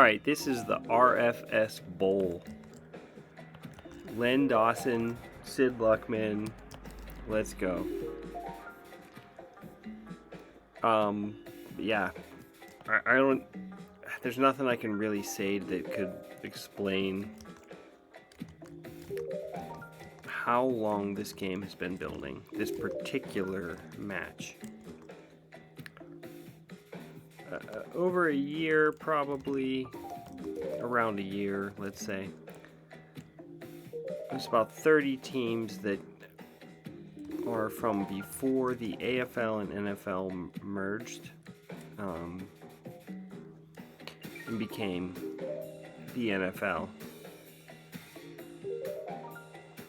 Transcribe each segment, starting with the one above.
Alright, this is the RFS Bowl. Len Dawson, Sid Luckman, let's go. Yeah, I don't, there's nothing I can really say that could explain how long this game has been building, this particular match. Over a year, probably around a year, let's say. There's about 30 teams that are from before the AFL and NFL merged and became the NFL,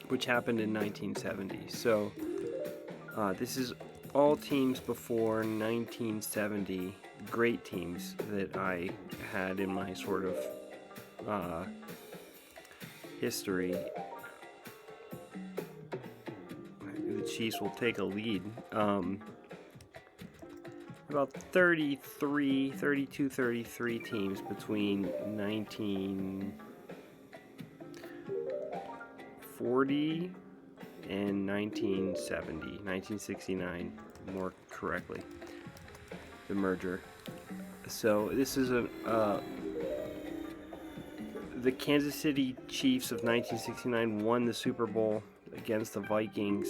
which happened in 1970. So this is all teams before 1970, great teams that I had in my sort of history. The Chiefs will take a lead. About 33 teams between 1940 and 1969, more correctly, the merger. So this is the Kansas City Chiefs of 1969 won the Super Bowl against the Vikings.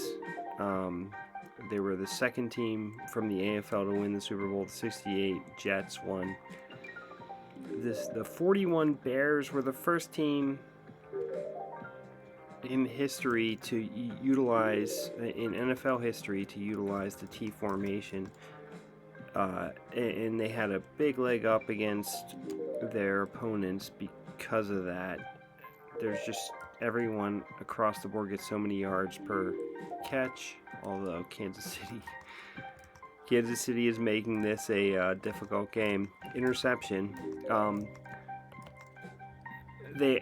They were the second team from the AFL to win the Super Bowl. The 68 Jets won. The 41 Bears were the first team in history to utilize, in NFL history, to utilize the T formation. And they had a big leg up against their opponents because of that. There's just everyone across the board gets so many yards per catch, although Kansas City is making this a difficult game. Interception. The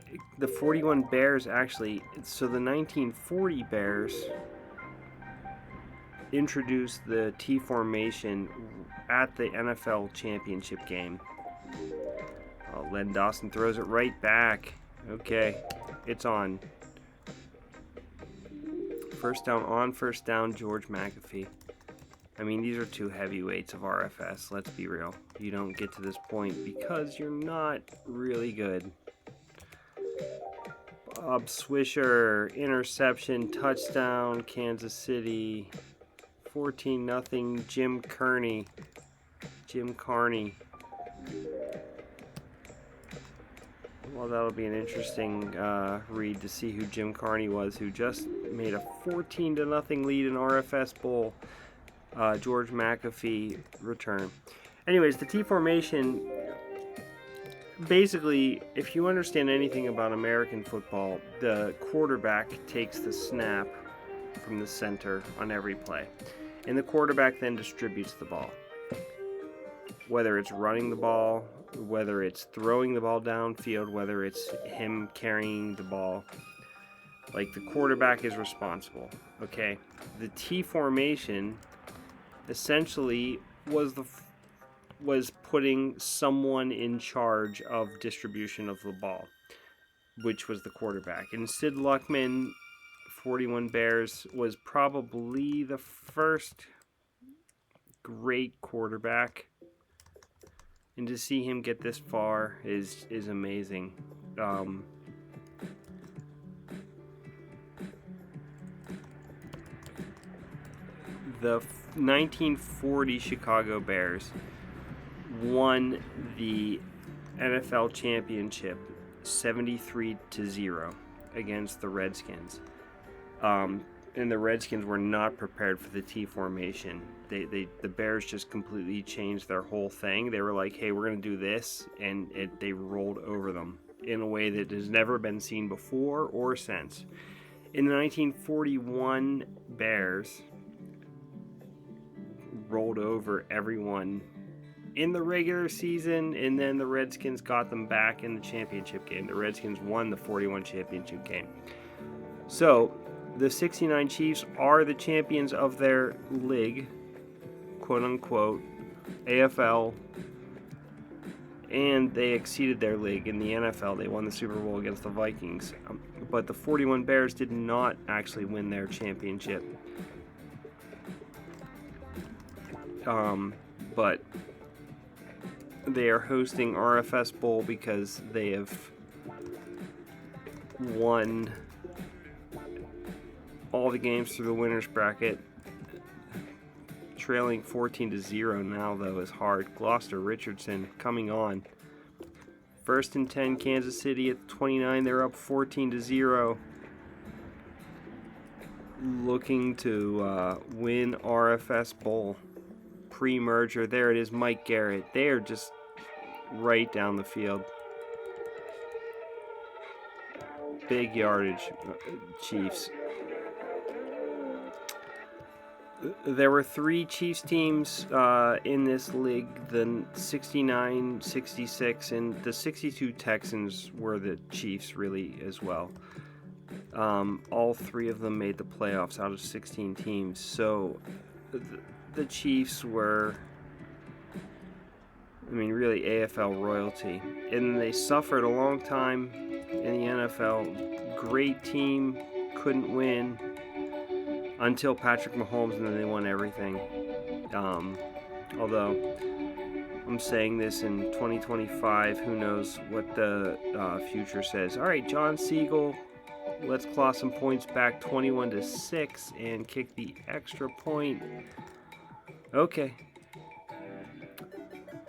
41 Bears actually, so the 1940 Bears introduced the T formation at the NFL championship game. Len Dawson throws it right back. Okay, it's on. First down, George McAfee. I mean, these are two heavyweights of RFS, let's be real. You don't get to this point because you're not really good. Bob Swisher, interception, touchdown, Kansas City. 14-0, Jim Carney. Well, that'll be an interesting read to see who Jim Carney was, who just made a 14-0 lead in RFS Bowl. George McAfee return. Anyways, the T formation, basically, if you understand anything about American football, the quarterback takes the snap from the center on every play, and the quarterback then distributes the ball. Whether it's running the ball, whether it's throwing the ball downfield, whether it's him carrying the ball, like, the quarterback is responsible. Okay, the T formation essentially was putting someone in charge of distribution of the ball, which was the quarterback. And Sid Luckman, 41 Bears, was probably the first great quarterback. And to see him get this far is amazing. The 1940 Chicago Bears won the NFL championship 73-0 against the Redskins. And the Redskins were not prepared for the T formation. The Bears just completely changed their whole thing. They were like, hey, we're going to do this, and they rolled over them in a way that has never been seen before or since. In the 1941 Bears rolled over everyone in the regular season, and then the Redskins got them back in the championship game. The Redskins won the 41 championship game. So the 69 Chiefs are the champions of their league, quote unquote, AFL and they exceeded their league in the NFL. They won the Super Bowl against the Vikings. But the 41 Bears did not actually win their championship. But they are hosting RFS Bowl because they have won all the games through the winners bracket. Trailing 14-0 now, though, is hard. Gloucester Richardson coming on. 1st and 10, Kansas City at 29. They're up 14-0. Looking to win RFS Bowl. Pre-merger. There it is, Mike Garrett. They are just right down the field. Big yardage, Chiefs. There were 3 Chiefs teams in this league, the 69, 66, and the 62 Texans were the Chiefs really as well. All 3 of them made the playoffs out of 16 teams. So the Chiefs were, really AFL royalty. And they suffered a long time in the NFL. Great team, couldn't win until Patrick Mahomes, and then they won everything. Although I'm saying this in 2025, who knows what the future says. All right, John Siegel, let's claw some points back, 21-6, and kick the extra point. Okay,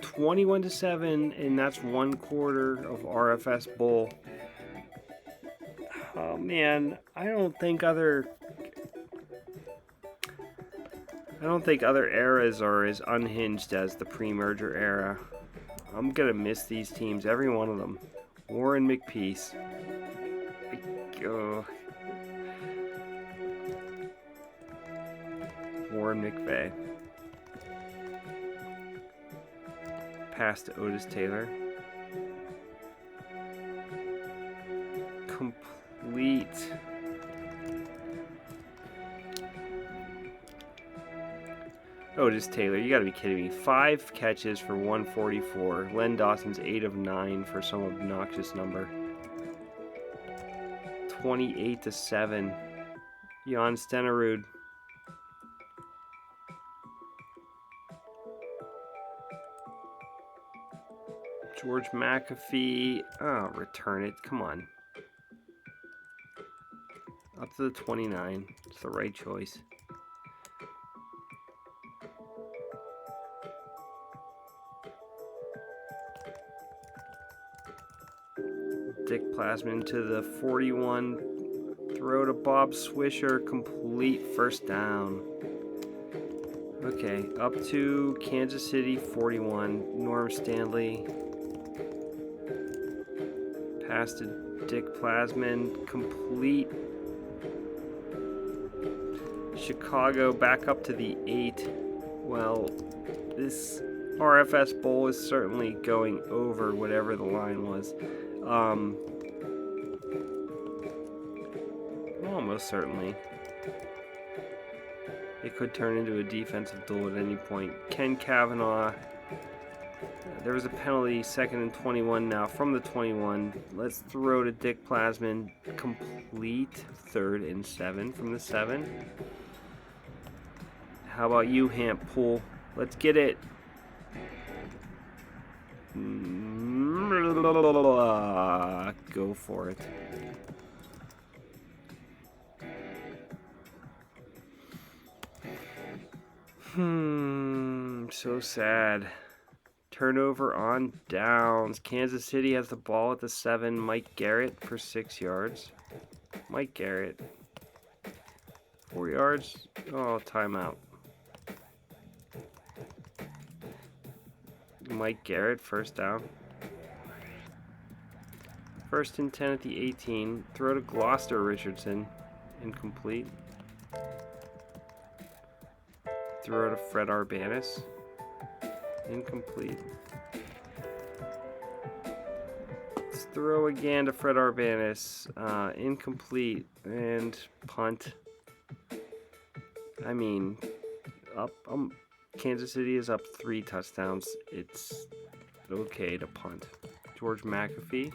21-7, and that's 1 quarter of RFS Bowl. Oh man, I don't think other eras are as unhinged as the pre-merger era. I'm gonna miss these teams, every one of them. Warren McPeace. Warren McVay. Pass to Otis Taylor. Complete. Otis Taylor, you gotta be kidding me. 5 catches for 144. Len Dawson's 8 of 9 for some obnoxious number. 28-7. Jan Stenerud. George McAfee. Oh, return it. Come on. Up to the 29. It's the right choice. Dick Plasman to the 41. Throw to Bob Swisher. Complete first down. Okay, up to Kansas City 41. Norm Stanley. Pass to Dick Plasman. Complete. Chicago back up to the 8. Well, this RFS Bowl is certainly going over whatever the line was. Almost certainly. It could turn into a defensive duel at any point. Ken Kavanaugh. There was a penalty, 2nd and 21 now from the 21. Let's throw to Dick Plasman. Complete 3rd and 7 from the 7. How about you, Hamp Pool? Let's get it. Go for it. So sad. Turnover on downs. Kansas City has the ball at the 7. Mike Garrett for 6 yards. Mike Garrett. 4 yards. Oh, timeout. Mike Garrett, first down. 1st and 10 at the 18. Throw to Gloucester Richardson. Incomplete. Throw to Fred Arbanis. Incomplete. Let's throw again to Fred Arbanis. Incomplete. And punt. Kansas City is up 3 touchdowns. It's but okay to punt. George McAfee.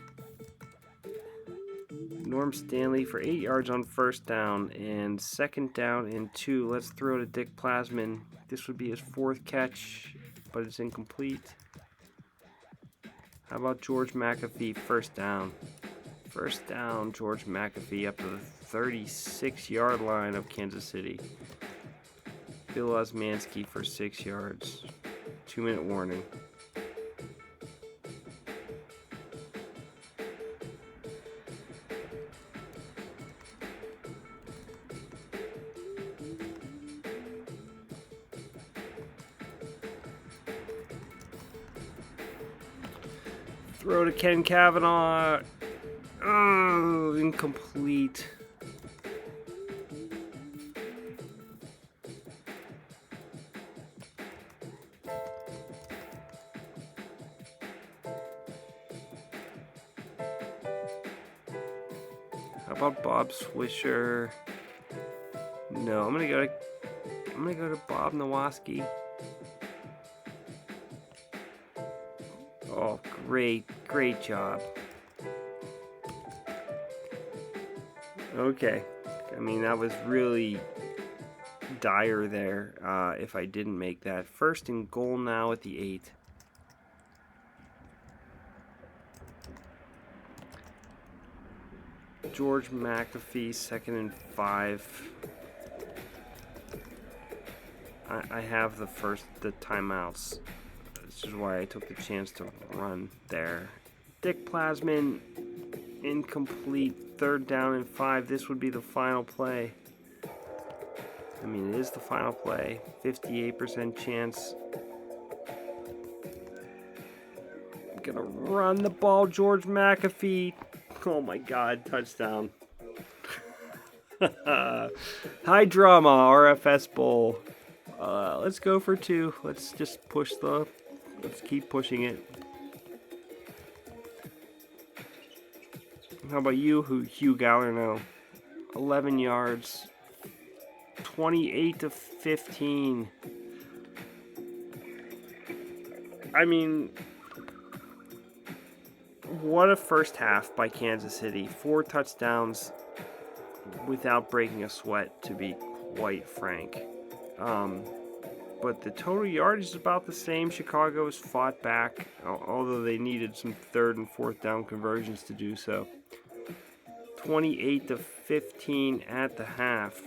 Norm Stanley for 8 yards on first down, and second down and 2. Let's throw to Dick Plasman. This would be his 4th catch, but it's incomplete. How about George McAfee, first down? First down, George McAfee up to the 36-yard line of Kansas City. Bill Osmanski for 6 yards. 2-minute warning. Throw to Ken Kavanaugh. Oh, incomplete. How about Bob Swisher? No, I'm gonna go to Bob Nowaski. Oh, great job. Okay, I mean, that was really dire there if I didn't make that. First and goal now at the 8. George McAfee, 2nd and 5. I have the timeouts. This is why I took the chance to run there. Dick Plasman, incomplete. 3rd down and 5. This would be the final play. I mean, it is the final play. 58% chance. I'm gonna run the ball, George McAfee. Oh my God, touchdown. High drama, RFS Bowl. Let's go for 2. Let's just let's keep pushing it. How about you, Hugh Gallerno? 11 yards. 28-15. I mean, what a first half by Kansas City. 4 touchdowns without breaking a sweat, to be quite frank. But the total yardage is about the same. Chicago has fought back, although they needed some 3rd and 4th down conversions to do so. 28-15 at the half.